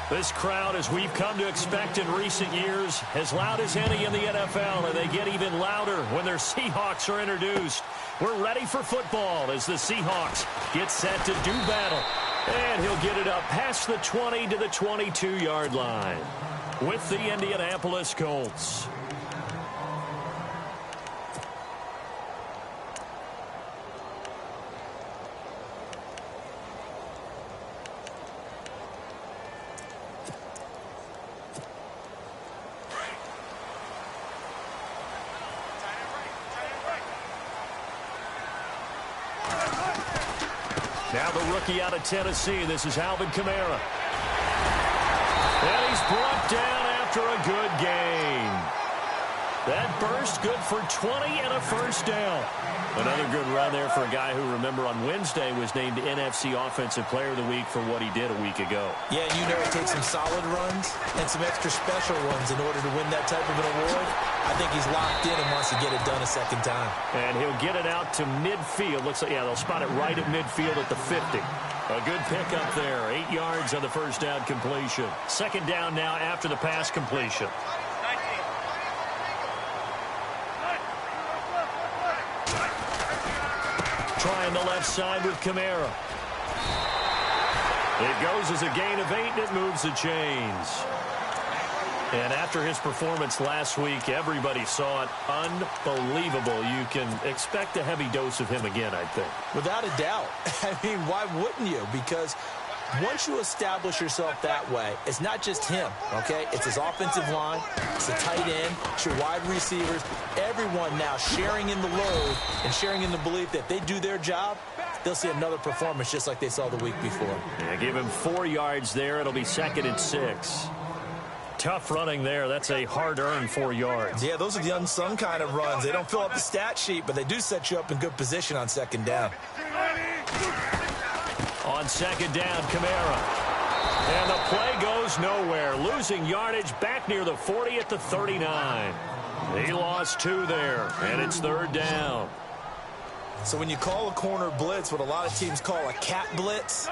This crowd, as we've come to expect in recent years, as loud as any in the NFL, and they get even louder when their Seahawks are introduced. We're ready for football as the Seahawks get set to do battle. And he'll get it up past the 20 to the 22-yard line with the Indianapolis Colts. Now the rookie out of Tennessee. This is Alvin Kamara. And he's brought down after a good gain. That burst good for 20 and a first down. Another good run there for a guy who, remember, on Wednesday was named NFC Offensive Player of the Week for what he did a week ago. Yeah, and you know it takes some solid runs and some extra special ones in order to win that type of an award. I think he's locked in and wants to get it done a second time. And he'll get it out to midfield. Looks like, yeah, they'll spot it right at midfield at the 50. A good pickup there. 8 yards on the first down completion. Second down now after the pass completion. Trying the left side with Kamara. It goes as a gain of 8, and it moves the chains. And after his performance last week, everybody saw it. Unbelievable. You can expect a heavy dose of him again, I think. Without a doubt. I mean, why wouldn't you? Because once you establish yourself that way, it's not just him, okay? It's his offensive line, it's the tight end, it's your wide receivers, everyone now sharing in the load and sharing in the belief that they do their job, they'll see another performance just like they saw the week before. Yeah, give him 4 yards there. It'll be 2nd and 6. Tough running there. That's a hard-earned 4 yards. Yeah, those are the unsung kind of runs. They don't fill up the stat sheet, but they do set you up in good position on second down. On second down, Kamara. And the play goes nowhere. Losing yardage back near the 40 at the 39. He lost 2 there, and it's 3rd down. So when you call a corner blitz, what a lot of teams call a cat blitz,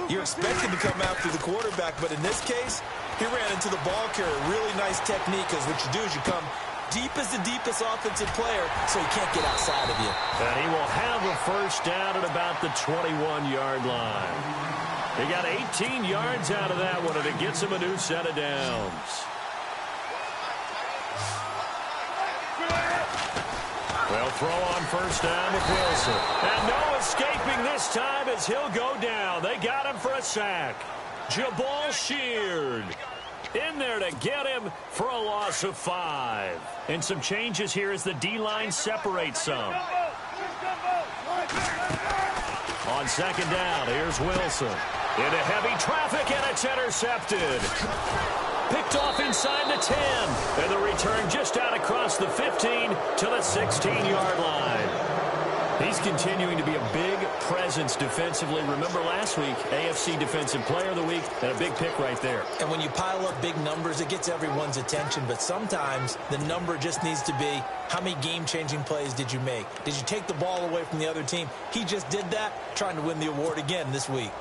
you're expected to come after the quarterback, but in this case, he ran into the ball carrier. Really nice technique, because what you do is you come deep as the deepest offensive player, so he can't get outside of you. And he will have a first down at about the 21-yard line. He got 18 yards out of that one, and it gets him a new set of downs. They'll throw on first down with Wilson. And no escaping this time as he'll go down. They got him for a sack. Jabal Sheard in there to get him for a loss of 5. And some changes here as the D-line separates some. On second down, here's Wilson. Into heavy traffic, and it's intercepted. Picked off inside the 10. And the return just out across the 15 to the 16-yard line. He's continuing to be a big presence defensively. Remember last week, AFC Defensive Player of the Week, and a big pick right there. And when you pile up big numbers, it gets everyone's attention. But sometimes the number just needs to be, how many game-changing plays did you make? Did you take the ball away from the other team? He just did that, trying to win the award again this week.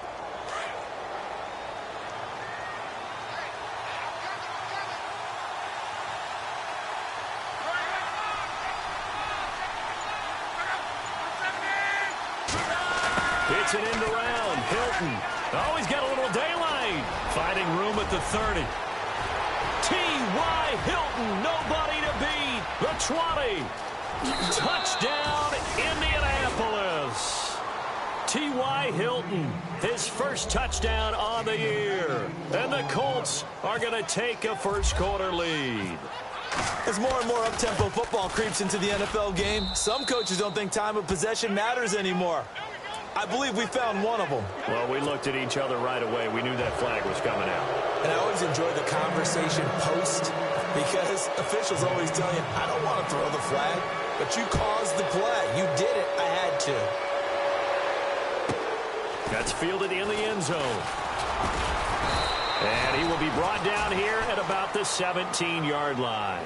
It's an end around. Hilton. Oh, he's got a little daylight. Finding room at the 30. T.Y. Hilton. Nobody to beat. The 20. Touchdown, Indianapolis. T.Y. Hilton. His first touchdown on the year. And the Colts are going to take a first-quarter lead. As more and more up-tempo football creeps into the NFL game, some coaches don't think time of possession matters anymore. I believe we found one of them. Well, we looked at each other right away. We knew that flag was coming out. And I always enjoy the conversation post, because officials always tell you, I don't want to throw the flag, but you caused the play. You did it. I had to. That's fielded in the end zone. And he will be brought down here at about the 17-yard line.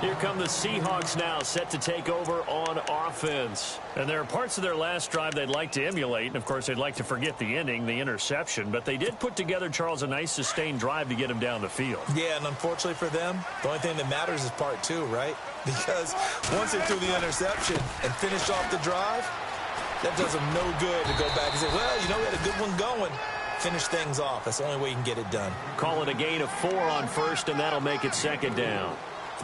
Here come the Seahawks now, set to take over on offense. And there are parts of their last drive they'd like to emulate. And, of course, they'd like to forget the ending, the interception. But they did put together, Charles, a nice sustained drive to get him down the field. Yeah, and unfortunately for them, the only thing that matters is part two, right? Because once they threw the interception and finished off the drive, that does them no good to go back and say, well, you know, we had a good one going. Finish things off. That's the only way you can get it done. Call it a gain of 4 on first, and that'll make it second down.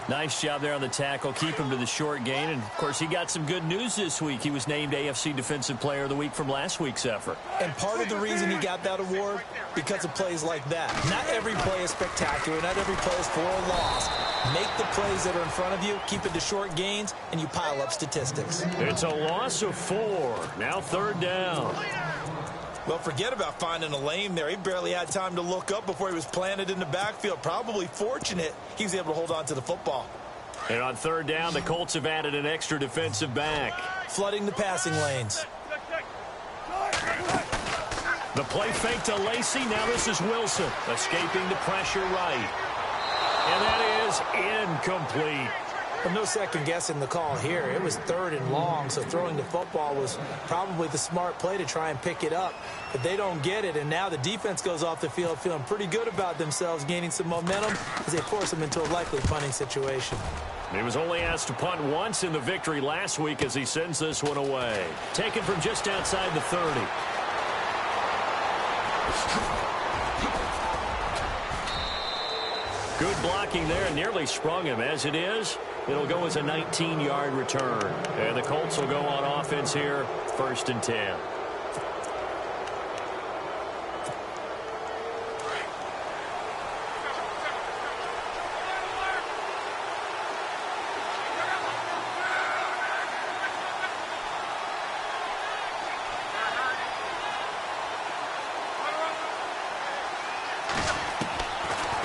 Nice job there on the tackle. Keep him to the short gain. And, of course, he got some good news this week. He was named AFC Defensive Player of the Week from last week's effort. And part of the reason he got that award, because of plays like that. Not every play is spectacular. Not every play is for a loss. Make the plays that are in front of you, keep it to short gains, and you pile up statistics. It's a loss of 4. Now third down. Well, forget about finding a lane there. He barely had time to look up before he was planted in the backfield. Probably fortunate he was able to hold on to the football. And on third down, the Colts have added an extra defensive back. Flooding the passing lanes. The play fake to Lacey. Now this is Wilson escaping the pressure right. And that is incomplete. Well, no second guessing the call here. It was third and long, so throwing the football was probably the smart play to try and pick it up. But they don't get it, and now the defense goes off the field feeling pretty good about themselves, gaining some momentum as they force them into a likely punting situation. He was only asked to punt once in the victory last week as he sends this one away. Taken from just outside the 30. Good blocking there, and nearly sprung him. As it is, it'll go as a 19-yard return. And the Colts will go on offense here, 1st and 10.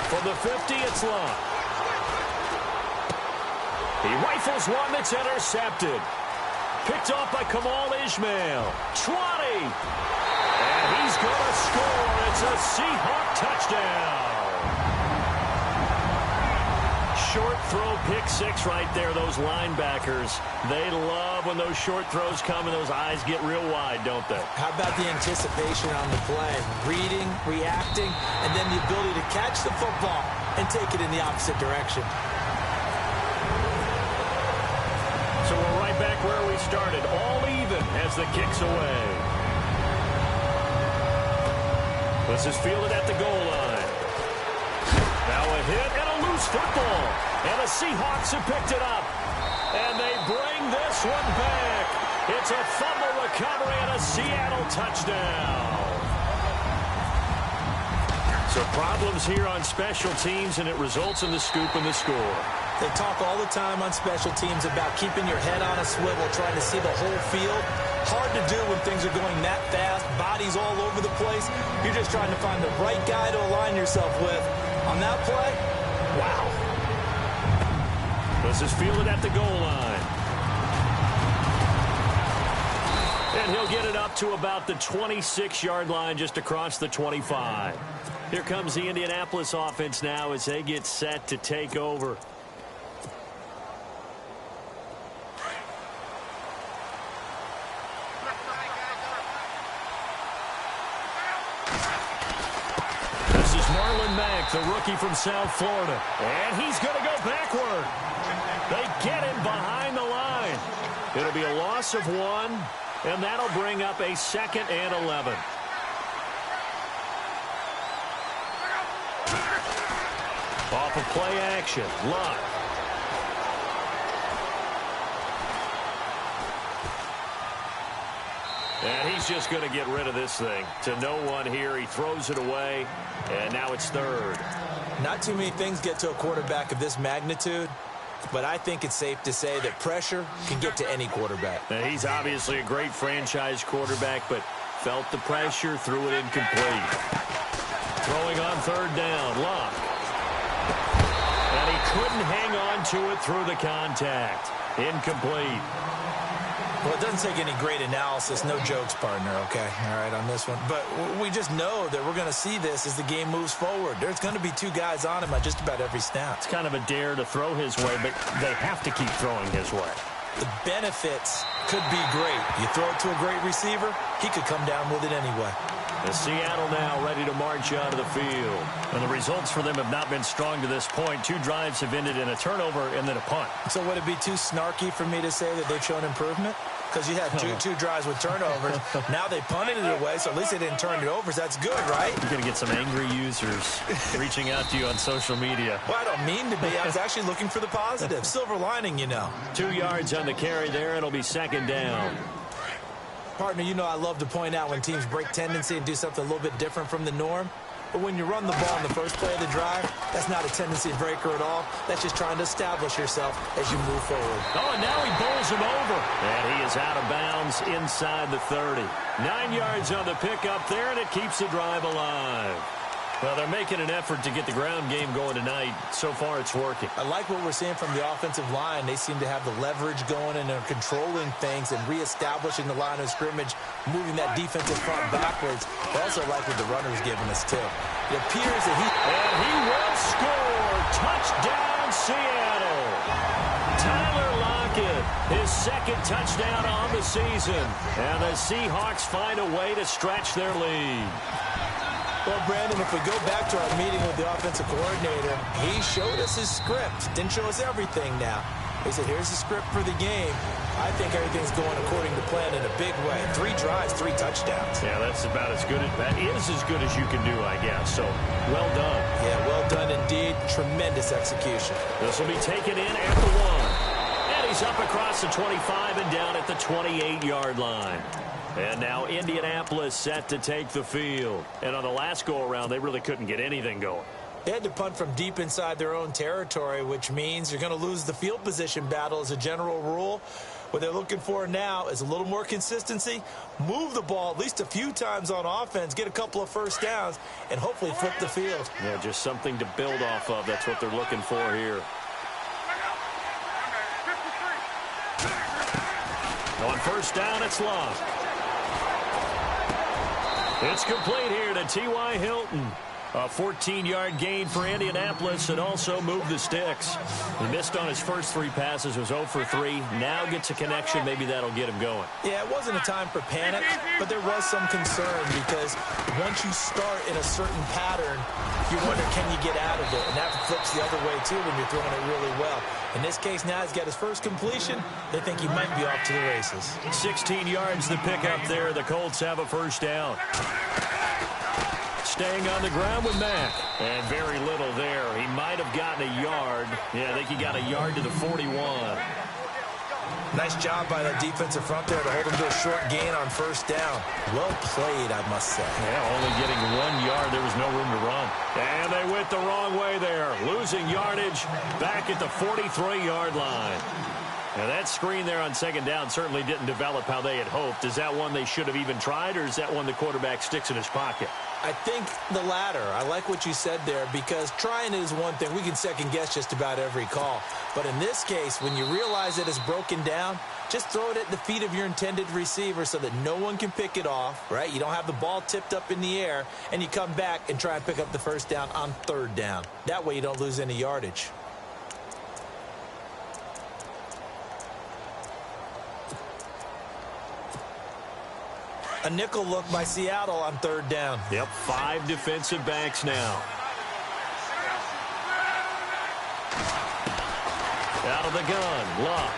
From the 50, it's Love. He rifles one that's intercepted. Picked off by Kamal Ishmael. 20. And he's going to score. It's a Seahawk touchdown. Short throw, pick 6 right there. Those linebackers, they love when those short throws come and those eyes get real wide, don't they? How about the anticipation on the play? Reading, reacting, and then the ability to catch the football and take it in the opposite direction. So we're right back where we started, all even as the kick's away. This is fielded at the goal line. Now a hit and a loose football. And the Seahawks have picked it up. And they bring this one back. It's a fumble recovery and a Seattle touchdown. So problems here on special teams, and it results in the scoop and the score. They talk all the time on special teams about keeping your head on a swivel, trying to see the whole field. Hard to do when things are going that fast, bodies all over the place. You're just trying to find the right guy to align yourself with. On that play, wow. This is fielded at the goal line. And he'll get it up to about the 26-yard line, just across the 25. Here comes the Indianapolis offense now as they get set to take over. This is Marlon Mack, the rookie from South Florida. And he's going to go backward. They get him behind the line. It'll be a loss of 1, and that'll bring up a 2nd and 11. Off of play action, Luck. And he's just going to get rid of this thing. To no one here, he throws it away, and now it's 3rd. Not too many things get to a quarterback of this magnitude, but I think it's safe to say that pressure can get to any quarterback. Now, he's obviously a great franchise quarterback, but felt the pressure, threw it incomplete. Throwing on 3rd down, Luck. And he couldn't hang on to it through the contact. Incomplete. Well, it doesn't take any great analysis. No jokes, partner, okay? All right, on this one. But we just know that we're going to see this as the game moves forward. There's going to be two guys on him on just about every snap. It's kind of a dare to throw his way, but they have to keep throwing his way. The benefits could be great. You throw it to a great receiver, he could come down with it anyway. As Seattle now ready to march out of the field. And the results for them have not been strong to this point. 2 drives have ended in a turnover and then a punt. So would it be too snarky for me to say that they've shown improvement? Because you had two drives with turnovers. Now they punted it away, so at least they didn't turn it over. So that's good, right? You're going to get some angry users reaching out to you on social media. Well, I don't mean to be. I was actually looking for the positive. Silver lining, you know. 2 yards on the carry there. It'll be second down. Partner, you know I love to point out when teams break tendency and do something a little bit different from the norm. But when you run the ball in the first play of the drive, that's not a tendency breaker at all. That's just trying to establish yourself as you move forward. Oh, and now he bowls him over. And he is out of bounds inside the 30. 9 yards on the pickup there, and it keeps the drive alive. Well, they're making an effort to get the ground game going tonight. So far, it's working. I like what we're seeing from the offensive line. They seem to have the leverage going, and they're controlling things and reestablishing the line of scrimmage, moving that defensive front backwards. I also like what the runner's giving us, too. It appears that And he will score. Touchdown, Seattle. Tyler Lockett, his second touchdown on the season. And the Seahawks find a way to stretch their lead. Well, Brandon, if we go back to our meeting with the offensive coordinator, he showed us his script. Didn't show us everything now. He said, here's the script for the game. I think everything's going according to plan in a big way. 3 drives, 3 touchdowns. Yeah, that's about as good as you can do, I guess. So, well done. Yeah, well done indeed. Tremendous execution. This will be taken in at the 1. And he's up across the 25 and down at the 28-yard line. And now Indianapolis set to take the field. And on the last go-around, they really couldn't get anything going. They had to punt from deep inside their own territory, which means you're going to lose the field position battle as a general rule. What they're looking for now is a little more consistency, move the ball at least a few times on offense, get a couple of first downs, and hopefully flip the field. Yeah, just something to build off of. That's what they're looking for here. On first down, it's Love. It's complete here to T.Y. Hilton. A 14-yard gain for Indianapolis and also moved the sticks. He missed on his first 3 passes, was 0 for 3. Now gets a connection. Maybe that'll get him going. Yeah, it wasn't a time for panic, but there was some concern because once you start in a certain pattern, you wonder, can you get out of it? And that flips the other way, too, when you're throwing it really well. In this case, now he's got his first completion. They think he might be off to the races. 16 yards to pick up there. The Colts have a first down. Staying on the ground with Mack. And very little there. He might have gotten a yard. Yeah, I think he got a yard to the 41. Nice job by that defensive front there to hold him to a short gain on first down. Well played, I must say. Yeah, only getting 1 yard. There was no room to run. And they went the wrong way there. Losing yardage back at the 43-yard line. Now, that screen there on second down certainly didn't develop how they had hoped. Is that one they should have even tried, or is that one the quarterback sticks in his pocket? I think the latter. I like what you said there because trying is one thing. We can second-guess just about every call. But in this case, when you realize that it's broken down, just throw it at the feet of your intended receiver so that no one can pick it off, right? You don't have the ball tipped up in the air, and you come back and try and pick up the first down on third down. That way you don't lose any yardage. A nickel look by Seattle on third down. Yep, 5 defensive backs now. Out of the gun, Luck.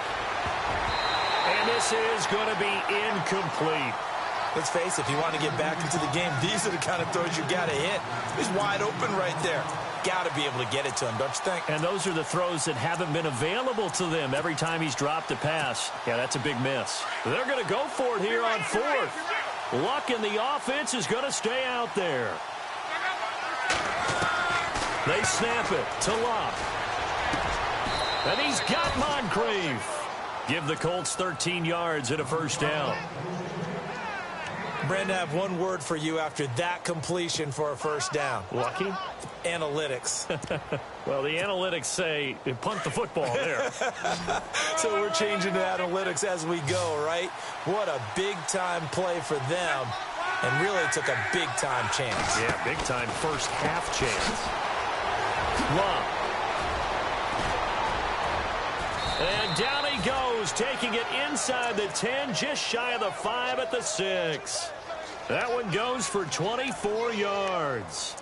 And this is going to be incomplete. Let's face it, if you want to get back into the game, these are the kind of throws you got to hit. He's wide open right there. Got to be able to get it to him, don't you think? And those are the throws that haven't been available to them every time he's dropped a pass. Yeah, that's a big miss. They're going to go for it here on 4th. Luck in the offense is going to stay out there. They snap it to Luck. And he's got Moncrief. Give the Colts 13 yards and a first down. Brandon, I have one word for you after that completion for a first down. Lucky? analytics. Well, the analytics say punt the football there. So we're changing to analytics as we go, right? What a big-time play for them, and really took a big-time chance. Yeah, big-time first half chance. Love. And down he goes, taking it inside the 10, just shy of the 5 at the 6. That one goes for 24 yards.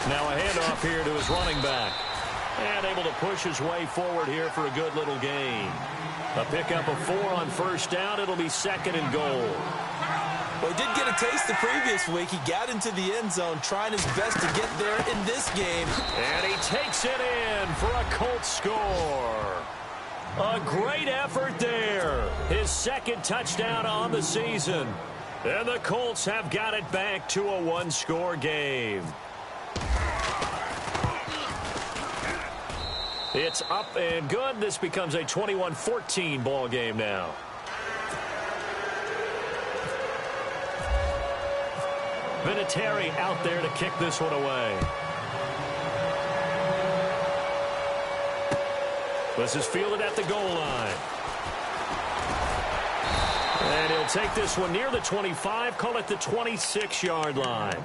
Now a handoff here to his running back. And able to push his way forward here for a good little gain. A pickup of 4 on first down. It'll be 2nd and goal. Well, he did get a taste the previous week. He got into the end zone, trying his best to get there in this game. And he takes it in for a Colts score. A great effort there. His 2nd touchdown on the season. And the Colts have got it back to a 1-score game. It's up and good. This becomes a 21-14 ball game now. Vinatieri out there to kick this one away. This is fielded at the goal line. And he'll take this one near the 25, call it the 26-yard line.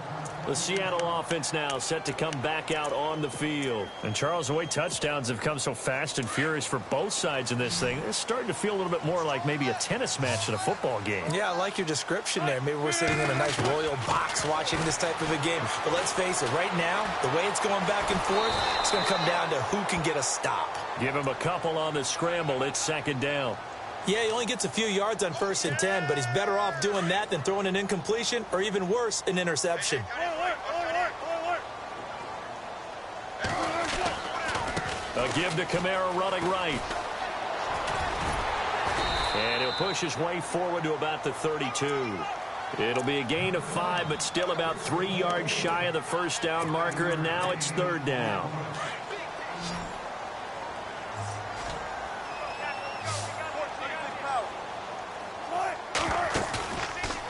The Seattle offense now set to come back out on the field. And, Charles, the way touchdowns have come so fast and furious for both sides in this thing, it's starting to feel a little bit more like maybe a tennis match in a football game. Yeah, I like your description there. Maybe we're sitting in a nice royal box watching this type of a game. But let's face it, right now, the way it's going back and forth, it's going to come down to who can get a stop. Give him a couple on the scramble. It's 2nd down. Yeah, he only gets a few yards on 1st and 10, but he's better off doing that than throwing an incompletion or, even worse, an interception. A give to Kamara running right. And he'll push his way forward to about the 32. It'll be a gain of 5, but still about 3 yards shy of the first down marker, and now it's 3rd down.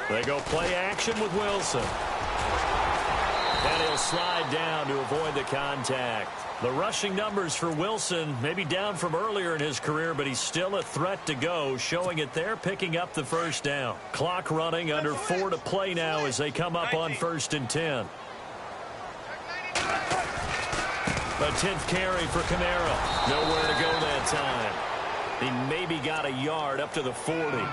They go play action with Wilson. And he'll slide down to avoid the contact. The rushing numbers for Wilson maybe down from earlier in his career, but he's still a threat to go, showing it there, picking up the first down. Clock running, under 4 to play now as they come up on 1st and 10. A 10th carry for Kamara. Nowhere to go that time. He maybe got a yard up to the 40.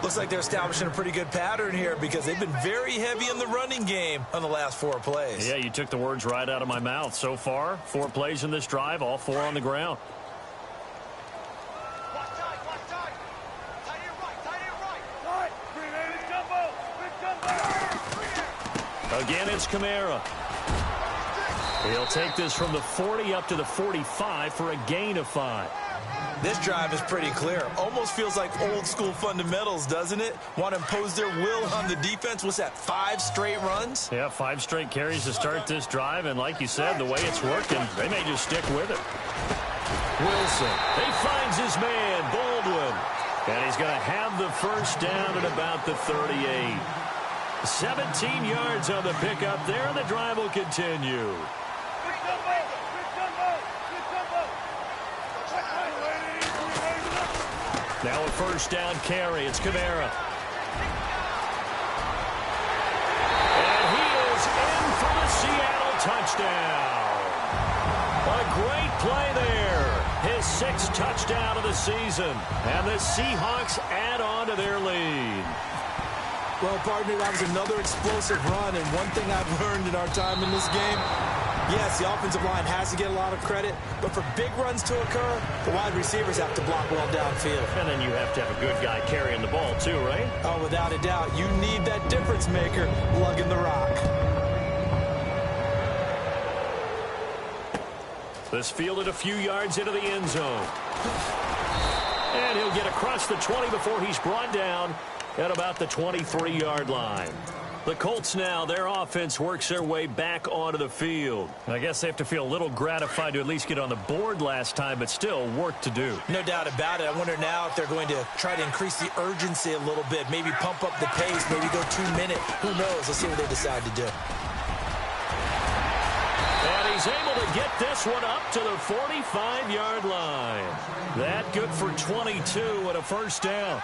Looks like they're establishing a pretty good pattern here because they've been very heavy in the running game on the last 4 plays. Yeah, you took the words right out of my mouth. So far, 4 plays in this drive, all 4 on the ground. Again, it's Kamara. He'll take this from the 40 up to the 45 for a gain of 5. This drive is pretty clear. Almost feels like old school fundamentals, doesn't it? Want to impose their will on the defense. What's that, 5 straight runs? Yeah, 5 straight carries to start this drive. And like you said, the way it's working, they may just stick with it. Wilson, he finds his man, Baldwin. And he's going to have the first down at about the 38. 17 yards on the pickup there, and the drive will continue. Now a first down carry. It's Kamara. And he is in for the Seattle touchdown. A great play there. His 6th touchdown of the season. And the Seahawks add on to their lead. Well, partner, that was another explosive run. And one thing I've learned in our time in this game, yes, the offensive line has to get a lot of credit, but for big runs to occur, the wide receivers have to block well downfield. And then you have to have a good guy carrying the ball too, right? Oh, without a doubt. You need that difference maker lugging the rock. This fielded a few yards into the end zone. And he'll get across the 20 before he's brought down at about the 23-yard line. The Colts now, their offense works their way back onto the field. I guess they have to feel a little gratified to at least get on the board last time, but still work to do. No doubt about it. I wonder now if they're going to try to increase the urgency a little bit, maybe pump up the pace, maybe go 2 minutes. Who knows? Let's see what they decide to do. And he's able to get this one up to the 45-yard line. That good for 22 and a first down.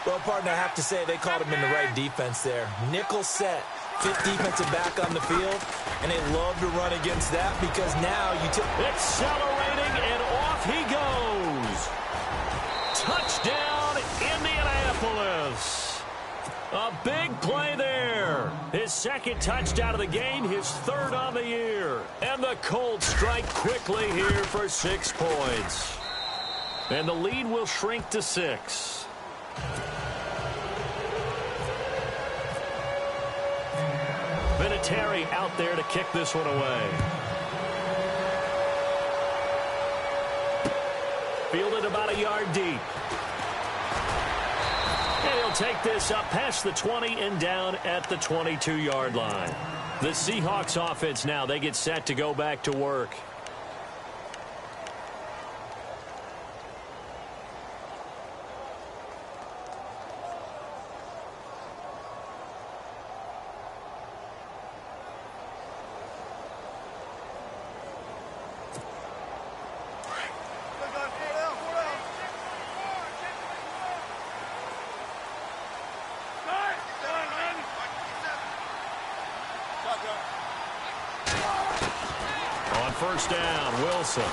Well, partner, I have to say they called him in the right defense there. Nickel set, fifth defensive back on the field, and they love to run against that because now you accelerating, and off he goes. Touchdown, Indianapolis. A big play there. His second touchdown of the game, his third on the year. And the Colts strike quickly here for 6 points. And the lead will shrink to 6. Terry out there to kick this one away. Fielded about a yard deep. And he'll take this up past the 20 and down at the 22-yard line. The Seahawks offense now, they get set to go back to work. First down, Wilson.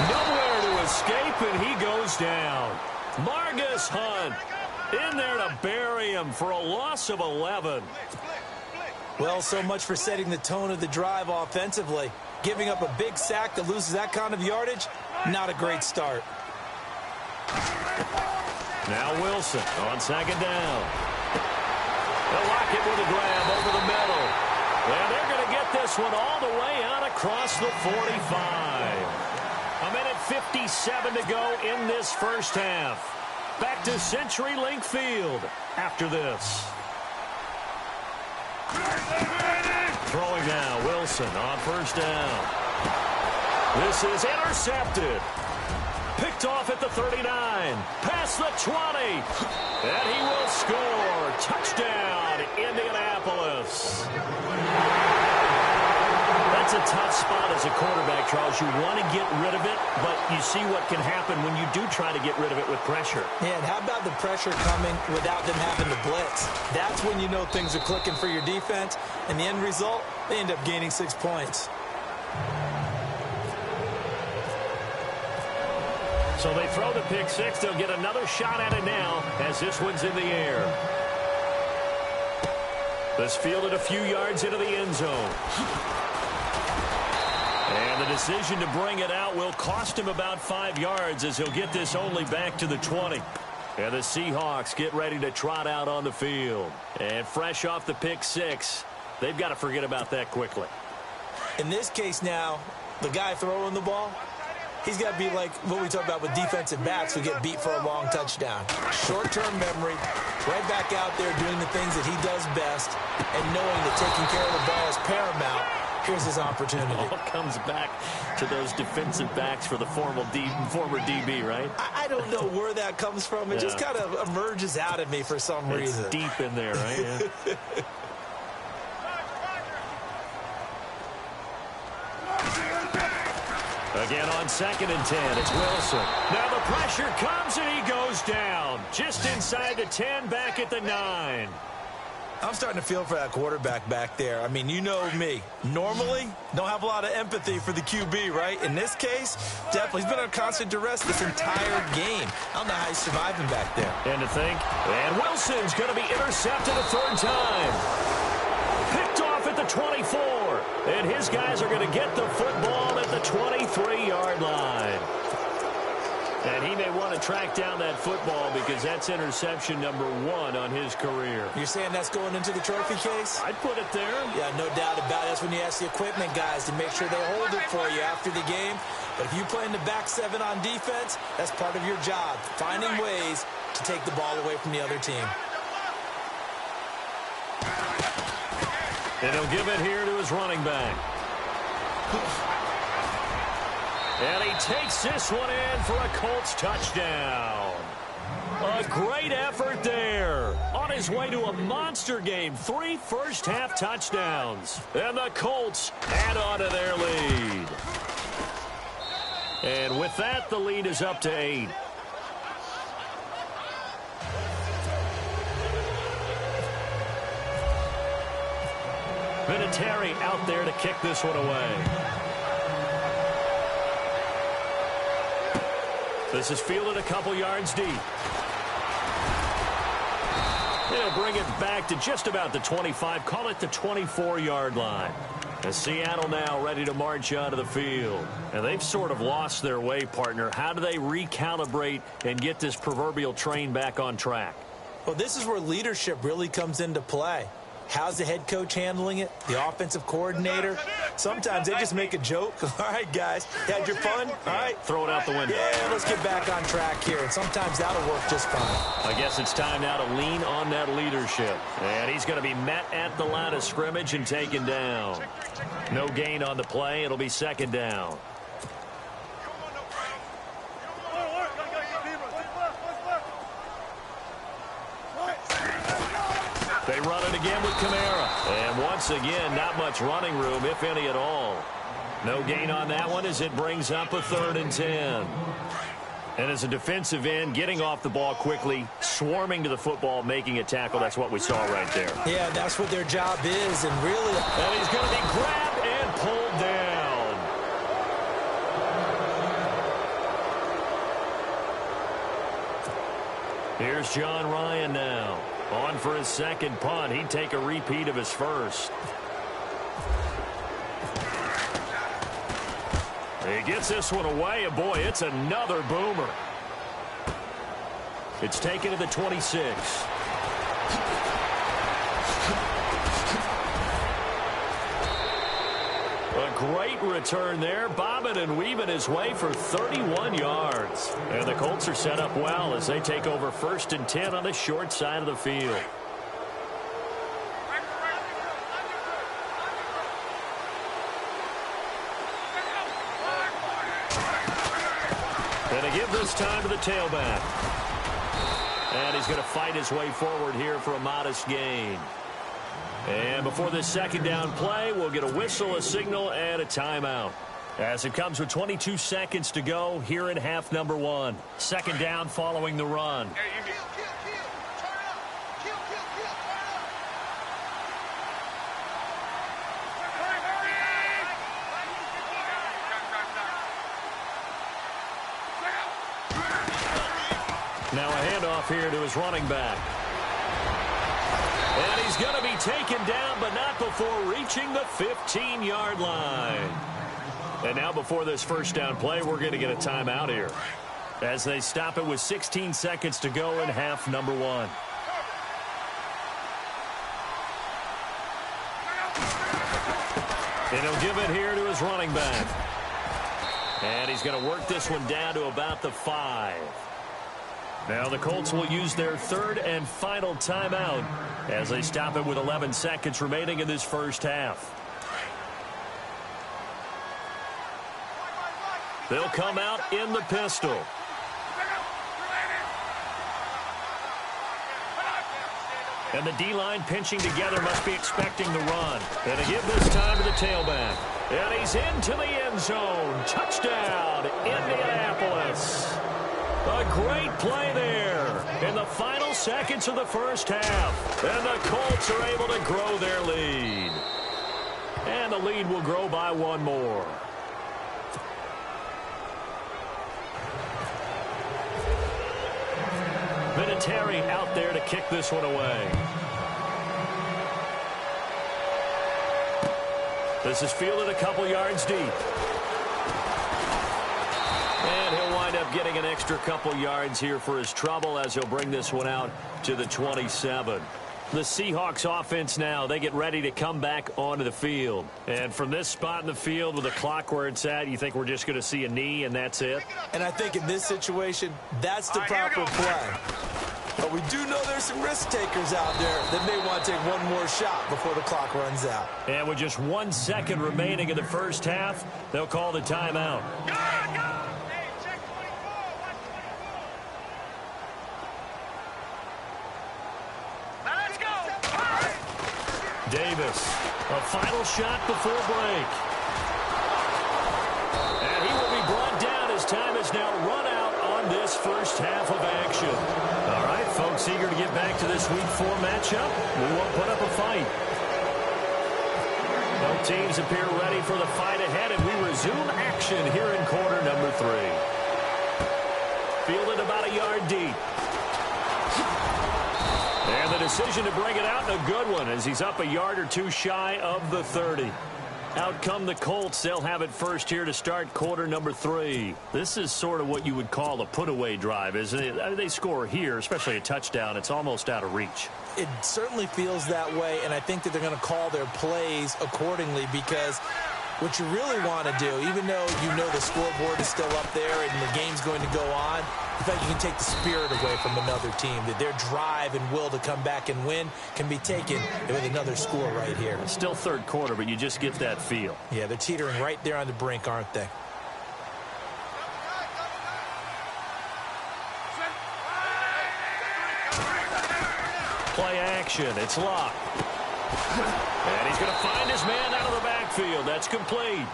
Nowhere to escape, and he goes down. Margus Hunt in there to bury him for a loss of 11. Well, so much for setting the tone of the drive offensively. Giving up a big sack that loses that kind of yardage, not a great start. Now Wilson on second down. They'll lock it with a grab over the middle. And they're going to get this one all the way out across the 45. A minute 57 to go in this first half. Back to CenturyLink Field after this. Throwing now, Wilson on first down. This is intercepted. Picked off at the 39. Past the 20. And he will score. Touchdown, Indianapolis. That's a tough spot as a quarterback, Charles. You want to get rid of it, but you see what can happen when you do try to get rid of it with pressure. Yeah, and how about the pressure coming without them having to blitz? That's when you know things are clicking for your defense, and the end result, they end up gaining 6 points. So they throw the pick six. They'll get another shot at it now as this one's in the air. This fielded a few yards into the end zone. And the decision to bring it out will cost him about 5 yards as he'll get this only back to the 20. And the Seahawks get ready to trot out on the field. And fresh off the pick six, they've got to forget about that quickly. In this case now, the guy throwing the ball, he's got to be like what we talk about with defensive backs who get beat for a long touchdown. Short-term memory, right back out there doing the things that he does best, and knowing that taking care of the ball is paramount. Here's his opportunity. It all comes back to those defensive backs for the former DB, right? I don't know where that comes from. It just kind of emerges out of me for some reason. It's deep in there, right? Yeah. Again on 2nd and 10, it's Wilson. Now the pressure comes and he goes down. Just inside the 10, back at the 9. I'm starting to feel for that quarterback back there. I mean, you know me. Normally, don't have a lot of empathy for the QB, right? In this case, definitely. He's been under constant duress this entire game. I don't know how he's surviving back there. And to think, and Wilson's going to be intercepted a third time. Picked off at the 24. And his guys are going to get the football at the 23-yard line. And he may want to track down that football because that's interception number 1 on his career. You're saying that's going into the trophy case? I'd put it there. Yeah, no doubt about it. That's when you ask the equipment guys to make sure they hold it for you after the game. But if you play in the back 7 on defense, that's part of your job, finding ways to take the ball away from the other team. And he'll give it here to his running back. And he takes this one in for a Colts touchdown. A great effort there. On his way to a monster game. 3 first-half touchdowns. And the Colts add on to their lead. And with that, the lead is up to 8. Vinatieri out there to kick this one away. This is fielded a couple yards deep. He'll bring it back to just about the 25, call it the 24-yard line. As Seattle now ready to march onto the field. And they've sort of lost their way, partner. How do they recalibrate and get this proverbial train back on track? Well, this is where leadership really comes into play. How's the head coach handling it? The offensive coordinator? Sometimes they just make a joke. All right, guys, you had your fun? All right. Throw it out the window. Yeah, let's get back on track here. And sometimes that'll work just fine. I guess it's time now to lean on that leadership. And he's going to be met at the line of scrimmage and taken down. No gain on the play. It'll be second down. They run it again with Kamara. And once again, not much running room, if any at all. No gain on that one as it brings up a 3rd and 10. And as a defensive end, getting off the ball quickly, swarming to the football, making a tackle. That's what we saw right there. Yeah, that's what their job is. And really... And he's going to be grabbed and pulled down. Here's John Ryan now. On for his second punt. He'd take a repeat of his first. He gets this one away, and boy, it's another boomer. It's taken to the 26. A great return there, bobbing and weaving his way for 31 yards. And the Colts are set up well as they take over 1st and 10 on the short side of the field. And they give this time to the tailback. And he's going to fight his way forward here for a modest gain. And before this second down play, we'll get a whistle, a signal, and a timeout. As it comes with 22 seconds to go here in half number 1. Second down following the run. Now a handoff here to his running back. And he's going to be taken down, but not before reaching the 15-yard line. And now before this first down play, we're going to get a timeout here as they stop it with 16 seconds to go in half number 1. And he'll give it here to his running back. And he's going to work this one down to about the 5. Now the Colts will use their 3rd and final timeout as they stop it with 11 seconds remaining in this first half. They'll come out in the pistol. And the D-line pinching together must be expecting the run. And to give this time to the tailback. And he's into the end zone. Touchdown, Indianapolis. A great play there in the final seconds of the first half. And the Colts are able to grow their lead. And the lead will grow by 1 more. Vinatieri out there to kick this one away. This is fielded a couple yards deep. And he'll wind up getting an extra couple yards here for his trouble as he'll bring this one out to the 27. The Seahawks offense now, they get ready to come back onto the field. And from this spot in the field with the clock where it's at, you think we're just going to see a knee and that's it? And I think in this situation, that's the proper play. But we do know there's some risk takers out there that may want to take one more shot before the clock runs out. And with just 1 second remaining in the first half, they'll call the timeout. Davis, a final shot before break. And he will be brought down as time has now run out on this first half of action. All right, folks, eager to get back to this Week 4 matchup. We won't put up a fight. Both teams appear ready for the fight ahead, and we resume action here in quarter number 3. Fielded about a yard deep. And the decision to bring it out, a good one, as he's up a yard or two shy of the 30. Out come the Colts. They'll have it first here to start quarter number 3. This is sort of what you would call a put-away drive, isn't it? I mean, they score here, especially a touchdown. It's almost out of reach. It certainly feels that way, and I think that they're going to call their plays accordingly, because what you really want to do, even though you know the scoreboard is still up there and the game's going to go on, in fact, you can take the spirit away from another team, that their drive and will to come back and win can be taken with another score right here. It's still third quarter, but you just get that feel. Yeah, they're teetering right there on the brink, aren't they? Play action. It's locked. And he's going to find his man out of the backfield. That's complete.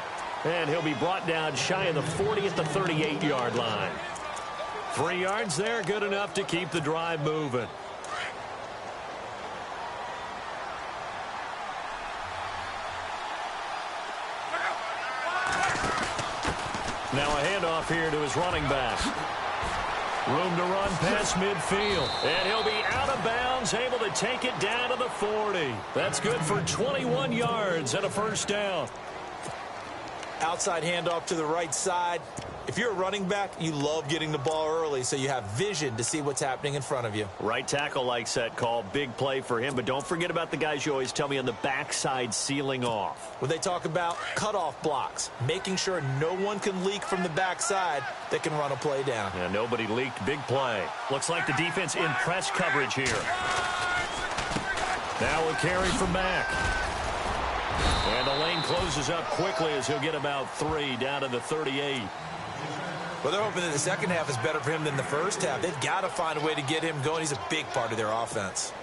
And he'll be brought down shy of the 40 at the 38-yard line. 3 yards there, good enough to keep the drive moving. Now a handoff here to his running back. Room to run past midfield. And he'll be out of bounds, able to take it down to the 40. That's good for 21 yards and a first down. Outside handoff to the right side. If you're a running back, you love getting the ball early so you have vision to see what's happening in front of you. Right tackle likes that call. Big play for him. But don't forget about the guys you always tell me on the backside sealing off. When they talk about cutoff blocks, making sure no one can leak from the backside that can run a play down. Yeah, nobody leaked. Big play. Looks like the defense in press coverage here. Now a carry from Mack. And the lane closes up quickly as he'll get about 3 down to the 38. Well, they're hoping that the second half is better for him than the first half. They've got to find a way to get him going. He's a big part of their offense.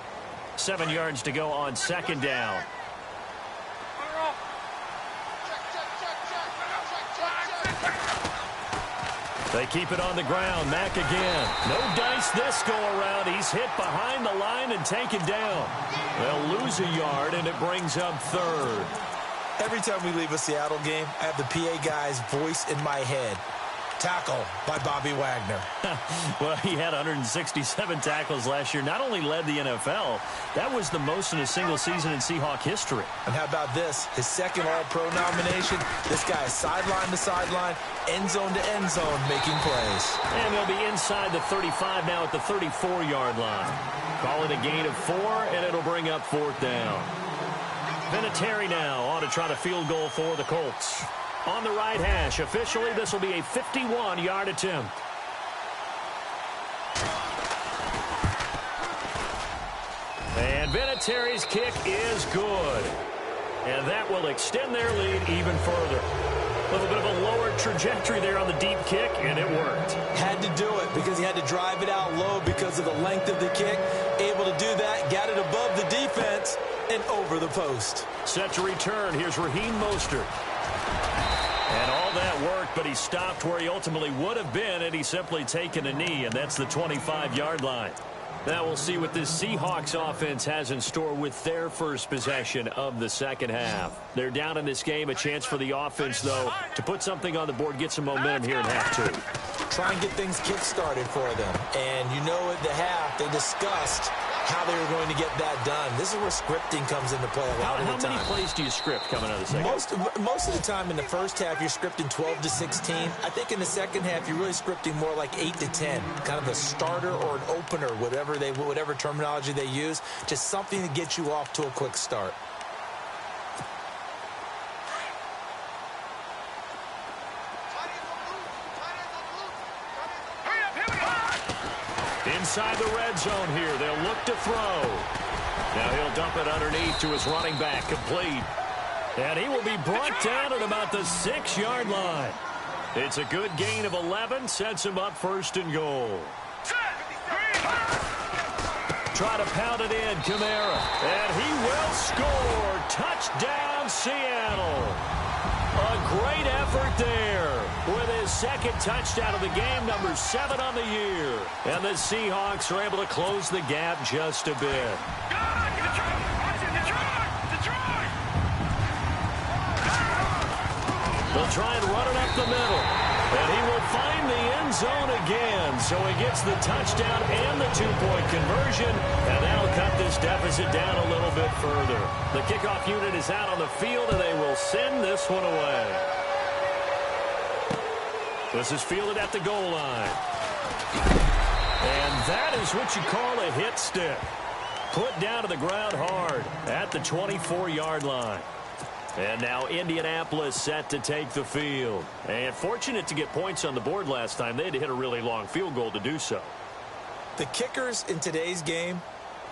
7 yards to go on second down. They keep it on the ground. Mack again. No dice this go around. He's hit behind the line and taken down. They'll lose a yard, and it brings up 3rd. Every time we leave a Seattle game, I have the PA guy's voice in my head. Tackle by Bobby Wagner. Well, he had 167 tackles last year. Not only led the NFL, that was the most in a single season in Seahawk history. And how about this? His second All-Pro nomination. This guy is sideline to sideline, end zone to end zone, making plays. And they'll be inside the 35 now at the 34-yard line. Call it a gain of 4, and it'll bring up 4th down. Vinatieri now on to try the field goal for the Colts. On the right hash, officially, this will be a 51-yard attempt. And Vinatieri's kick is good. And that will extend their lead even further. A little bit of a lower trajectory there on the deep kick, and it worked. Had to do it because he had to drive it out low because of the length of the kick. Able to do that, got it above the defense and over the post. Set to return. Here's Raheem Mostert. And all that worked, but he stopped where he ultimately would have been, and he's simply taken a knee, and that's the 25-yard line. Now we'll see what this Seahawks offense has in store with their first possession of the second half. They're down in this game. A chance for the offense, though, to put something on the board, get some momentum here in half 2. Try and get things kick-started for them. And you know at the half, they discussed how they were going to get that done. This is where scripting comes into play a lot of the time. How many plays do you script coming out of the second? Most of the time in the first half, you're scripting 12 to 16. I think in the second half, you're really scripting more like 8 to 10. Kind of a starter or an opener, whatever terminology they use. Just something to get you off to a quick start. inside the red zone here. They'll look to throw. Now he'll dump it underneath to his running back, complete. And he will be brought down at about the 6-yard line. It's a good gain of 11, sets him up 1st and goal. Try to pound it in, Kamara. And he will score. Touchdown, Seattle. A great effort there with his 2nd touchdown of the game, number 7 on the year. And the Seahawks are able to close the gap just a bit. They'll try and run it up the middle. And he will find the end zone again. So he gets the touchdown and the 2-point conversion. And that'll cut this deficit down a little bit further. The kickoff unit is out on the field, and they will send this one away. This is fielded at the goal line. And that is what you call a hit stick. Put down to the ground hard at the 24-yard line. And now Indianapolis set to take the field. And fortunate to get points on the board last time. They had to hit a really long field goal to do so. The kickers in today's game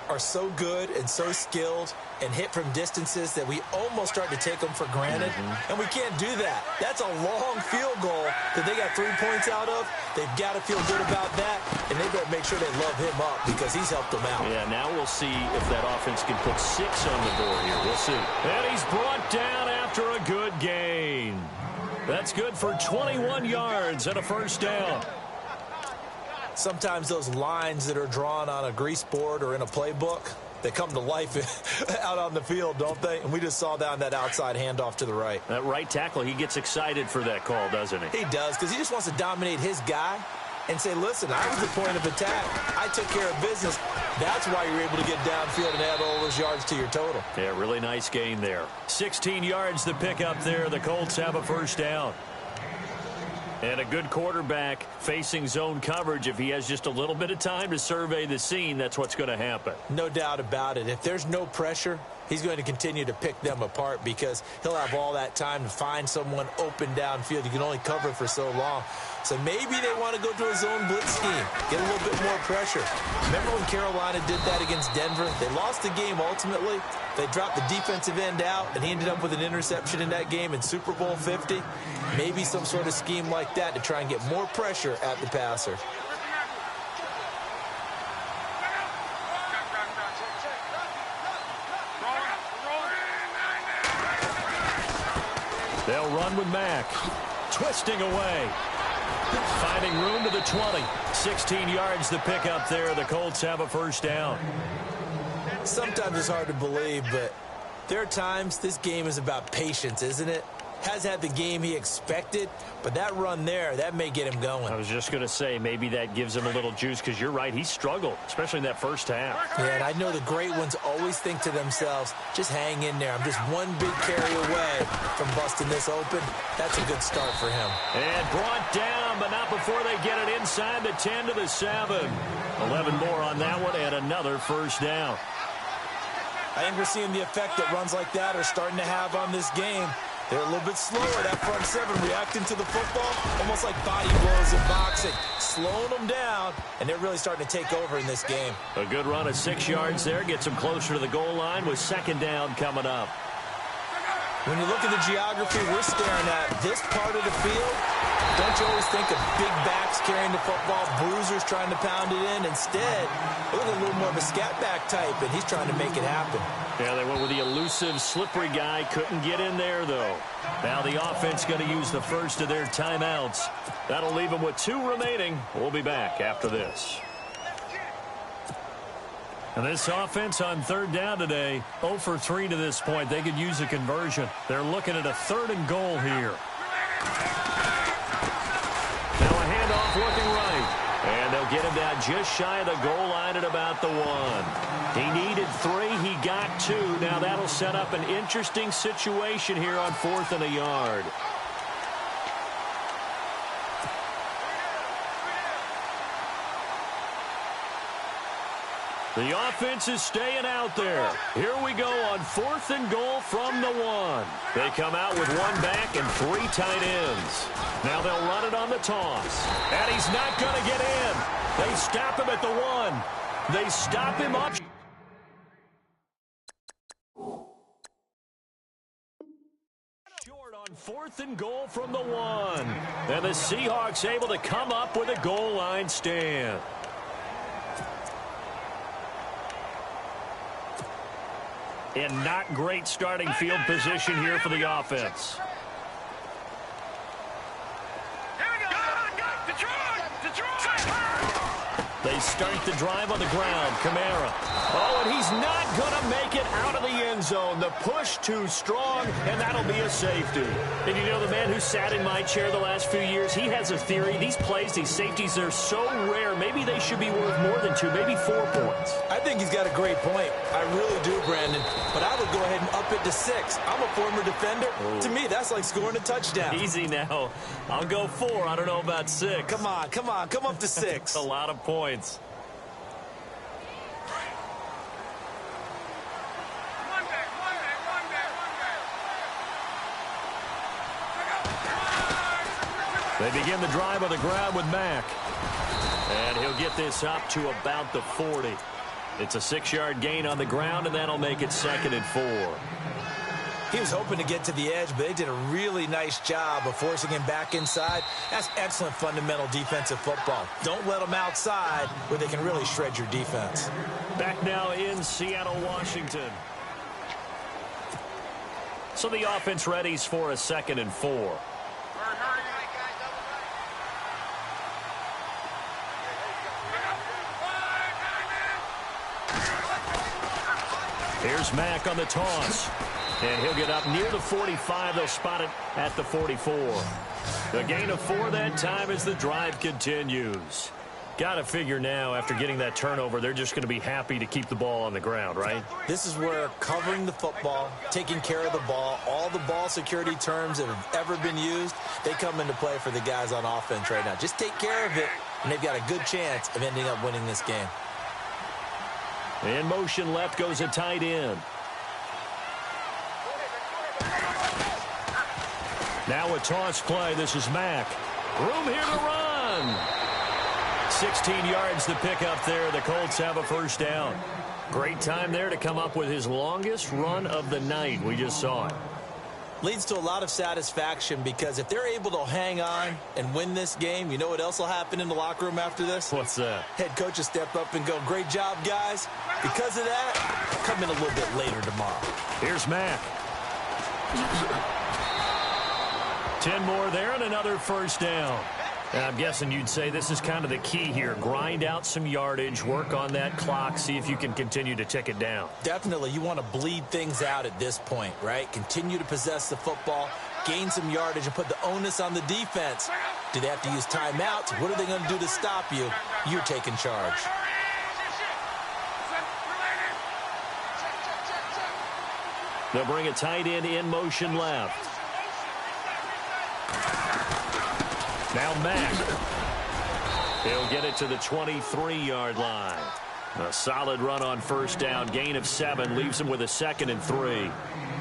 are so good and so skilled and hit from distances that we almost start to take them for granted. And we can't do that. That's a long field goal that they got 3 points out of. They've got to feel good about that, and they better make sure they love him up because he's helped them out. Yeah, now we'll see if that offense can put 6 on the board here. We'll see. And he's brought down after a good gain. That's good for 21 yards and a 1st down. Sometimes those lines that are drawn on a grease board or in a playbook, they come to life out on the field, don't they? And we just saw down that outside handoff to the right. That right tackle, he gets excited for that call, doesn't he? He does, because he just wants to dominate his guy and say, listen, I was the point of attack. I took care of business. That's why you're able to get downfield and add all those yards to your total. Yeah, really nice gain there. 16 yards to pick up there. The Colts have a 1st down. And a good quarterback facing zone coverage. If he has just a little bit of time to survey the scene, that's what's going to happen. No doubt about it. If there's no pressure, he's going to continue to pick them apart because he'll have all that time to find someone open downfield. You can only cover for so long. So maybe they want to go to a zone blitz scheme, get a little bit more pressure. Remember when Carolina did that against Denver? They lost the game ultimately. They dropped the defensive end out, and he ended up with an interception in that game in Super Bowl 50. Maybe some sort of scheme like that to try and get more pressure at the passer. They'll run with Mack. Twisting away. Finding room to the 20. 16 yards to pick up there. The Colts have a 1st down. Sometimes it's hard to believe, but there are times this game is about patience, isn't it? Has had the game he expected, but that run there, that may get him going. I was just going to say, maybe that gives him a little juice because you're right, he struggled, especially in that 1st half. Yeah, and I know the great ones always think to themselves, just hang in there. I'm just one big carry away from busting this open. That's a good start for him. And brought down, but not before they get it inside the 10 to the 7. 11 more on that one, and another 1st down. I think we're seeing the effect that runs like that are starting to have on this game. They're a little bit slower, that front 7, reacting to the football, almost like body blows in boxing, slowing them down, and they're really starting to take over in this game. A good run of 6 yards there, gets them closer to the goal line with 2nd down coming up. When you look at the geography we're staring at, this part of the field, don't you always think of big backs carrying the football, bruisers trying to pound it in? Instead, look at a little more of a scat back type, and he's trying to make it happen. Yeah, they went with the elusive, slippery guy. Couldn't get in there, though. Now the offense going to use the first of their timeouts. That'll leave them with 2 remaining. We'll be back after this. And this offense on 3rd down today, 0 for 3 to this point. They could use a conversion. They're looking at a 3rd and goal here. Now a handoff looking right. And they'll get him down just shy of the goal line at about the 1. He needed 3. He got 2. Now that'll set up an interesting situation here on 4th and a yard. The offense is staying out there. Here we go on 4th and goal from the 1. They come out with 1 back and 3 tight ends. Now they'll run it on the toss. And he's not going to get in. They stop him at the 1. They stop him up. Short on 4th and goal from the 1. And the Seahawks able to come up with a goal line stand. In not great starting field position here for the offense. They start the drive on the ground. Kamara. Oh, and he's not going to make it out of the end zone. The push too strong, and that'll be a safety. And you know, the man who sat in my chair the last few years, he has a theory. These plays, these safeties, they're so rare. Maybe they should be worth more than 2, maybe 4 points. I think he's got a great point. I really do, Brandon. But I would go ahead and up it to 6. I'm a former defender. Oh. To me, that's like scoring a touchdown. Easy now. I'll go 4. I don't know about 6. Come on. Come up to 6. A lot of points. They begin the drive on the ground with Mack. And he'll get this up to about the 40. It's a 6-yard gain on the ground, and that'll make it 2nd and 4. He was hoping to get to the edge, but they did a really nice job of forcing him back inside. That's excellent fundamental defensive football. Don't let them outside where they can really shred your defense. Back now in Seattle, Washington. So the offense readies for a 2nd and 4. Here's Mack on the toss. And he'll get up near the 45. They'll spot it at the 44. A gain of 4 that time as the drive continues. Got to figure now, after getting that turnover, they're just going to be happy to keep the ball on the ground, right? This is where covering the football, taking care of the ball, all the ball security terms that have ever been used, they come into play for the guys on offense right now. Just take care of it, and they've got a good chance of ending up winning this game. In motion left goes a tight end. Now a toss play. This is Mack. Room here to run. 16 yards to pick up there. The Colts have a first down. Great time there to come up with his longest run of the night. We just saw it. Leads to a lot of satisfaction because if they're able to hang on and win this game, you know what else will happen in the locker room after this? What's that? Head coach will step up and go, great job, guys. Because of that, come in a little bit later tomorrow. Here's Mack. 10 more there and another first down. And I'm guessing you'd say this is kind of the key here. Grind out some yardage, work on that clock, see if you can continue to tick it down. Definitely. You want to bleed things out at this point, right? Continue to possess the football, gain some yardage, and put the onus on the defense. Do they have to use timeouts? What are they going to do to stop you? You're taking charge. They'll bring a tight end in motion left. Now Mack. He'll get it to the 23-yard line. A solid run on first down. Gain of 7 leaves him with a 2nd and 3.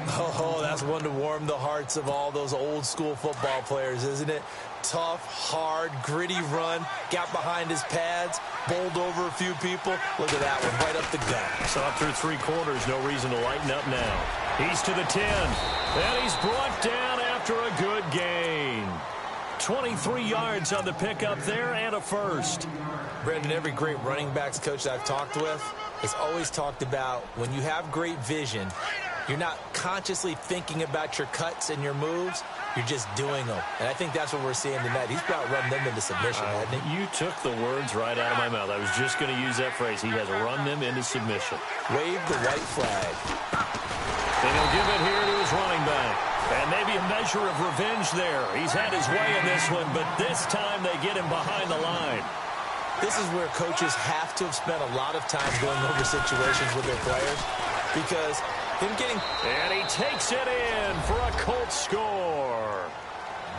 Oh, that's one to warm the hearts of all those old-school football players, isn't it? Tough, hard, gritty run. Got behind his pads, bowled over a few people. Look at that one, right up the gut. Saw through 3 quarters. No reason to lighten up now. He's to the 10. And he's brought down after a good gain. 23 yards on the pickup there and a first. Brandon, every great running backs coach I've talked with has always talked about when you have great vision, you're not consciously thinking about your cuts and your moves. You're just doing them. And I think that's what we're seeing tonight. He's about run them into submission, hasn't he? You took the words right out of my mouth. I was just going to use that phrase. He has run them into submission. Wave the white flag. And he'll give it here to his running back. And maybe a measure of revenge there. He's had his way in this one, but this time they get him behind the line. This is where coaches have to have spent a lot of time going over situations with their players because him getting... And he takes it in for a Colts score.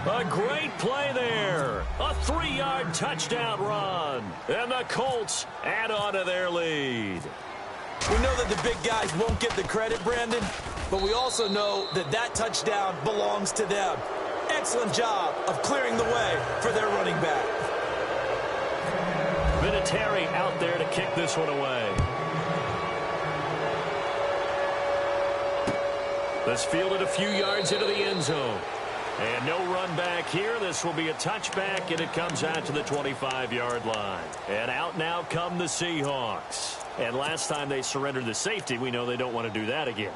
A great play there. A 3-yard touchdown run. And the Colts add on to their lead. We know that the big guys won't get the credit, Brandon, but we also know that that touchdown belongs to them. Excellent job of clearing the way for their running back. Vinatieri out there to kick this one away. This fielded a few yards into the end zone. And no run back here. This will be a touchback, and it comes out to the 25-yard line. And out now come the Seahawks. And last time they surrendered the safety, we know they don't want to do that again.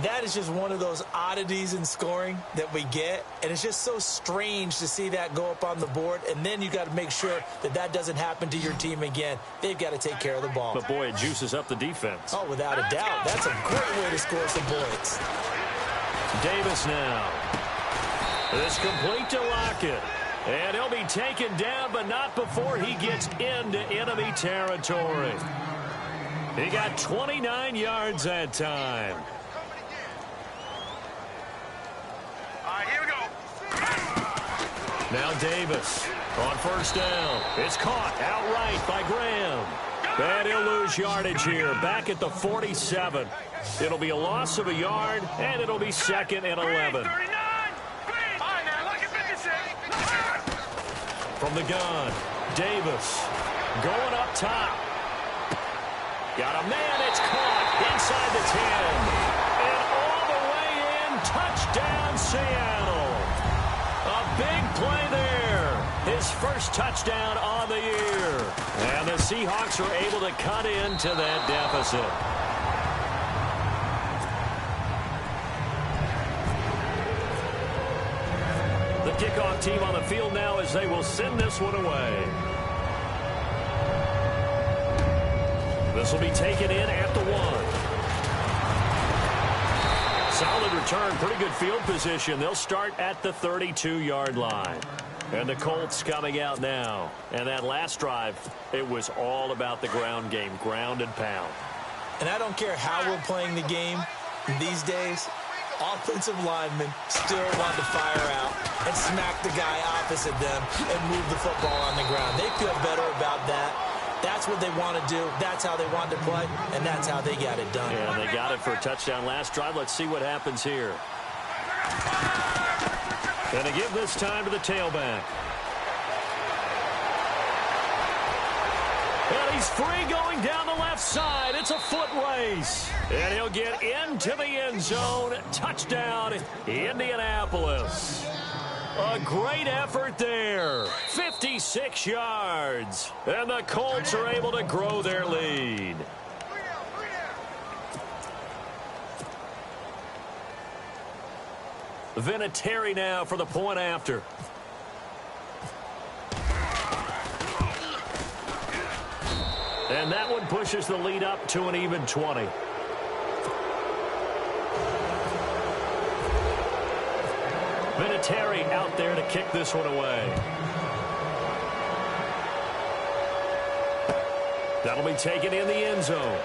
That is just one of those oddities in scoring that we get, and it's just so strange to see that go up on the board, and then you got to make sure that that doesn't happen to your team again. They've got to take care of the ball. But, boy, it juices up the defense. Oh, without a doubt. That's a great way to score some points. Davis now. This complete to Lockett. And he'll be taken down, but not before he gets into enemy territory. He got 29 yards that time. Now Davis on first down. It's caught outright by Graham. And he'll lose yardage here, back at the 47. It'll be a loss of a yard, and it'll be 2nd and 11. From the gun, Davis going up top. Got a man, it's caught inside the 10. And all the way in, touchdown Seattle. A big play there. His first touchdown on the year. And the Seahawks are able to cut into that deficit. The kickoff team on the field now as they will send this one away. This will be taken in at the 1. Solid return, pretty good field position. They'll start at the 32-yard line. And the Colts coming out now. And that last drive, it was all about the ground game, ground and pound. And I don't care how we're playing the game these days, offensive linemen still want to fire out and smack the guy opposite them and move the football on the ground. They feel better about that. That's what they want to do. That's how they want to play, and that's how they got it done. Yeah, they got it for a touchdown last drive. Let's see what happens here. And to give this time to the tailback. And he's free going down the left side. It's a foot race. And he'll get into the end zone. Touchdown, Indianapolis. A great effort there. 56 yards. And the Colts are able to grow their lead. Vinatieri now for the point after. And that one pushes the lead up to an even 20. Vinatieri out there to kick this one away. That'll be taken in the end zone.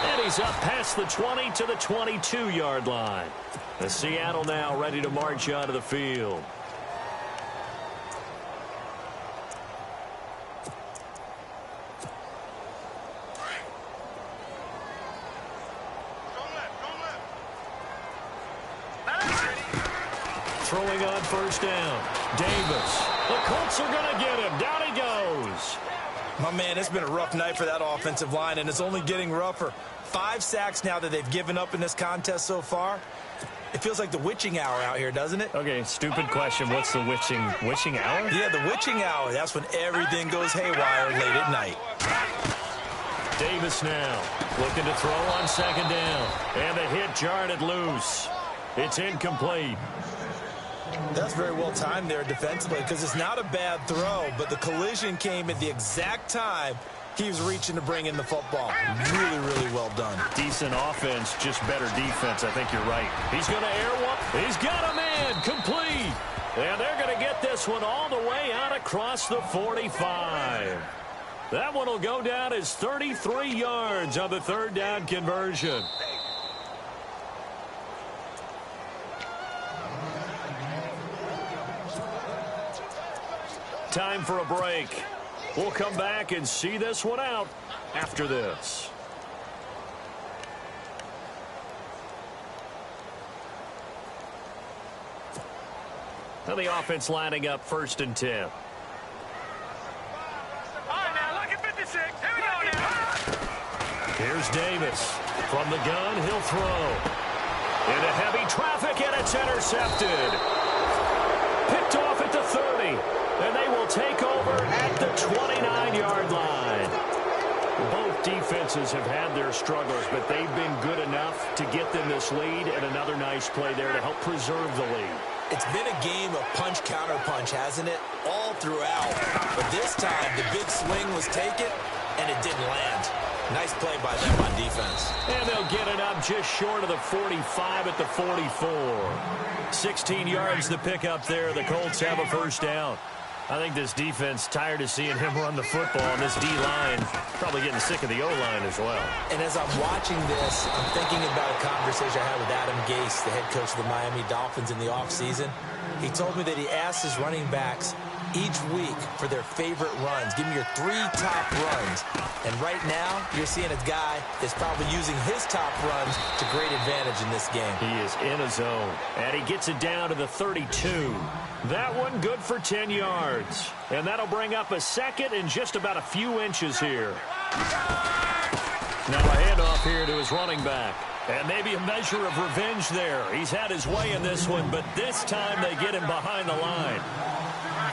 And he's up past the 20 to the 22-yard line. The Seattle now ready to march onto the field. Throwing on first down. Davis. The Colts are going to get him. Down he goes. My man, it's been a rough night for that offensive line, and it's only getting rougher. 5 sacks now that they've given up in this contest so far. It feels like the witching hour out here, doesn't it? Okay, stupid question. What's the witching hour? Yeah, the witching hour. That's when everything goes haywire late at night. Davis now looking to throw on second down. And the hit jarred it loose. It's incomplete. That's very well timed there defensively because it's not a bad throw, but the collision came at the exact time he was reaching to bring in the football. Really, really well done. Decent offense, just better defense. I think you're right. He's going to air one. He's got a man complete. And they're going to get this one all the way out across the 45. That one will go down as 33 yards on the third down conversion. Time for a break. We'll come back and see this one out after this. And the offense lining up 1st and 10. All right, now look at 56. Here we go now. Here's Davis. From the gun, he'll throw. Into heavy traffic, and it's intercepted. Picked off at the 30. And they will take over at the 29-yard line. Both defenses have had their struggles, but they've been good enough to get them this lead, and another nice play there to help preserve the lead. It's been a game of punch-counter-punch, hasn't it? All throughout. But this time, the big swing was taken, and it didn't land. Nice play by them on defense. And they'll get it up just short of the 45 at the 44. 16 yards to pick up there. The Colts have a 1st down. I think this defense tired of seeing him run the football, and this D-line probably getting sick of the O-line as well. And as I'm watching this, I'm thinking about a conversation I had with Adam Gase, the head coach of the Miami Dolphins in the offseason. He told me that he asked his running backs each week for their favorite runs. Give me your 3 top runs. And right now, you're seeing a guy that's probably using his top runs to great advantage in this game. He is in a zone, and he gets it down to the 32. That one good for 10 yards. And that'll bring up a 2nd and just about a few inches here. Now a handoff here to his running back. And maybe a measure of revenge there. He's had his way in this one, but this time they get him behind the line.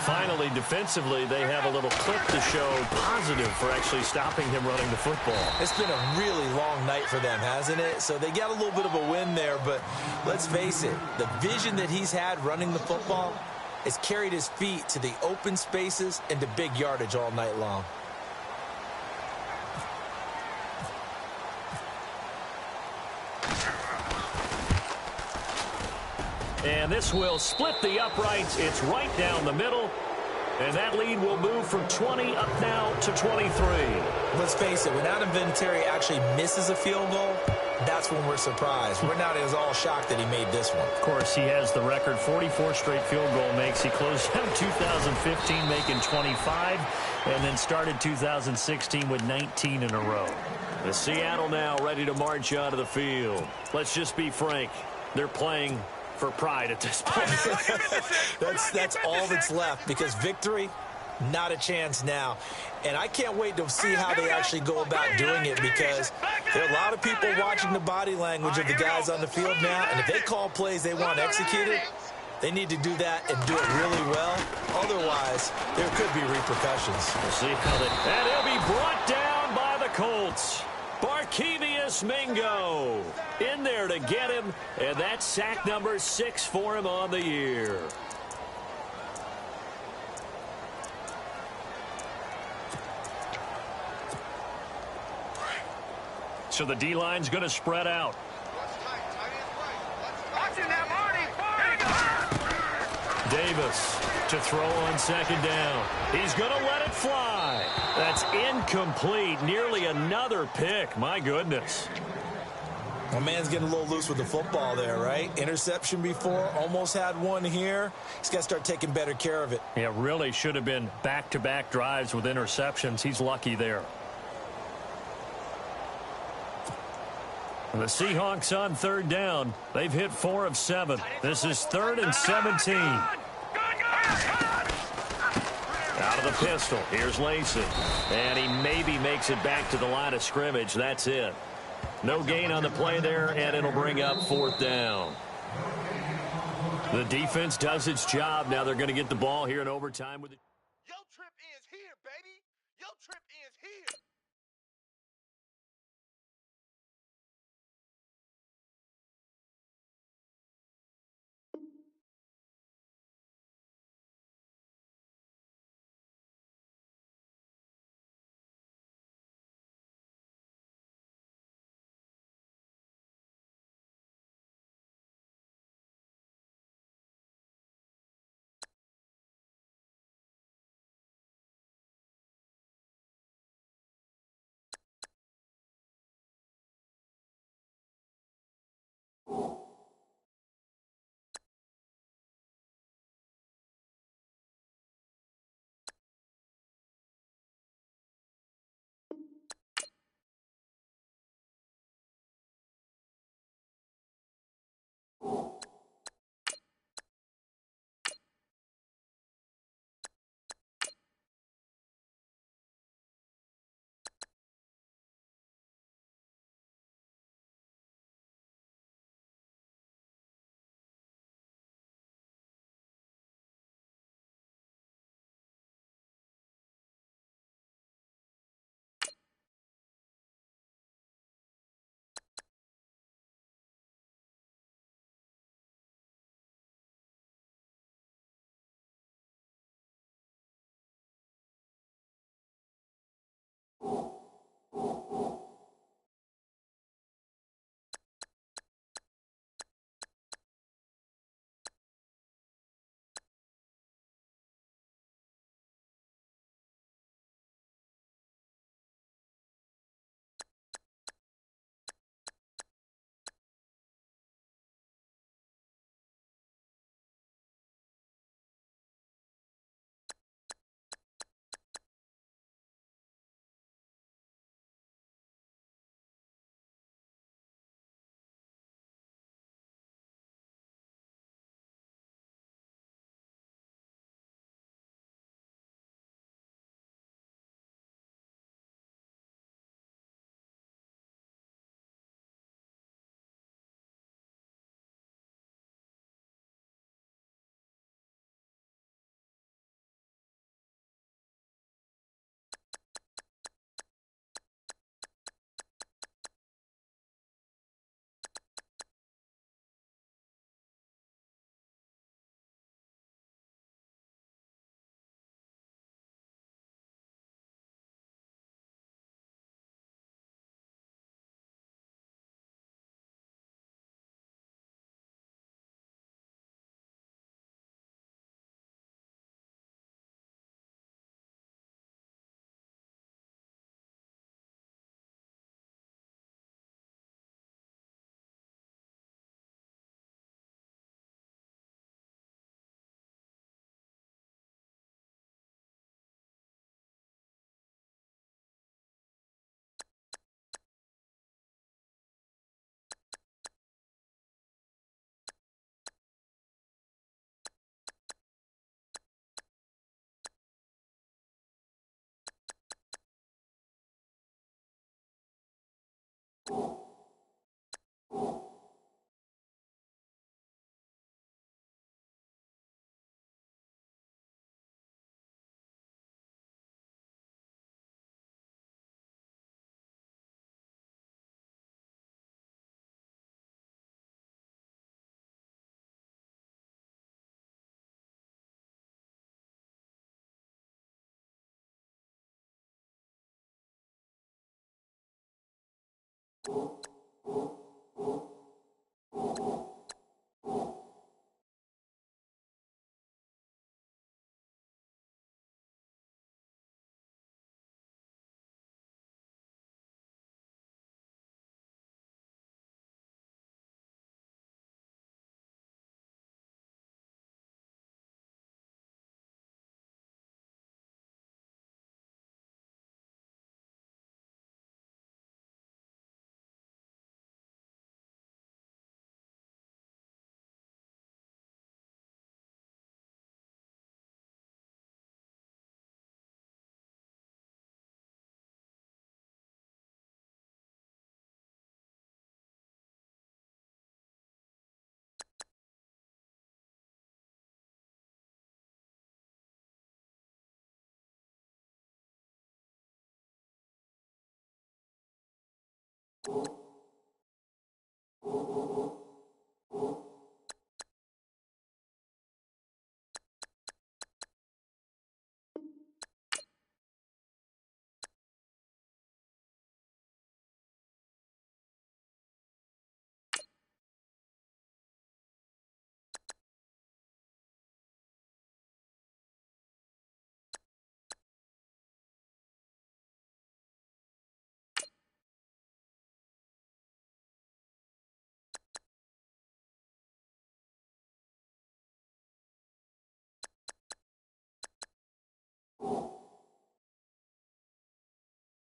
Finally, defensively, they have a little clip to show positive for actually stopping him running the football. It's been a really long night for them, hasn't it? So they got a little bit of a win there, but let's face it, the vision that he's had running the football has carried his feet to the open spaces and to big yardage all night long. And this will split the uprights. It's right down the middle. And that lead will move from 20 up now to 23. Let's face it, when Adam Vinatieri actually misses a field goal, that's when we're surprised. We're not as all shocked that he made this one. Of course, he has the record 44 straight field goal makes. He closed out 2015 making 25 and then started 2016 with 19 in a row. The Seattle now ready to march out of the field. Let's just be frank. They're playing for pride at this point. That's all that's left, because victory, not a chance now. And I can't wait to see how they actually go about doing it, because there are a lot of people watching the body language of the guys on the field now, and if they call plays they want executed, they need to do that and do it really well. Otherwise, there could be repercussions. We'll see how they... And he'll be brought down by the Colts. Barkevius Mingo in there to get him, and that's sack number 6 for him on the year. So the D-line's going to spread out. Davis to throw on 2nd down. He's going to let it fly. That's incomplete. Nearly another pick. My goodness. My man's getting a little loose with the football there, right? Interception before, almost had one here. He's got to start taking better care of it. Yeah, really should have been back-to-back drives with interceptions. He's lucky there. The Seahawks on 3rd down. They've hit 4 of 7. This is 3rd and 17. Out of the pistol. Here's Lacey. And he maybe makes it back to the line of scrimmage. That's it. No gain on the play there, and it'll bring up 4th down. The defense does its job. Now they're going to get the ball here in overtime with it. Your trip ends here, baby. Your trip ends here.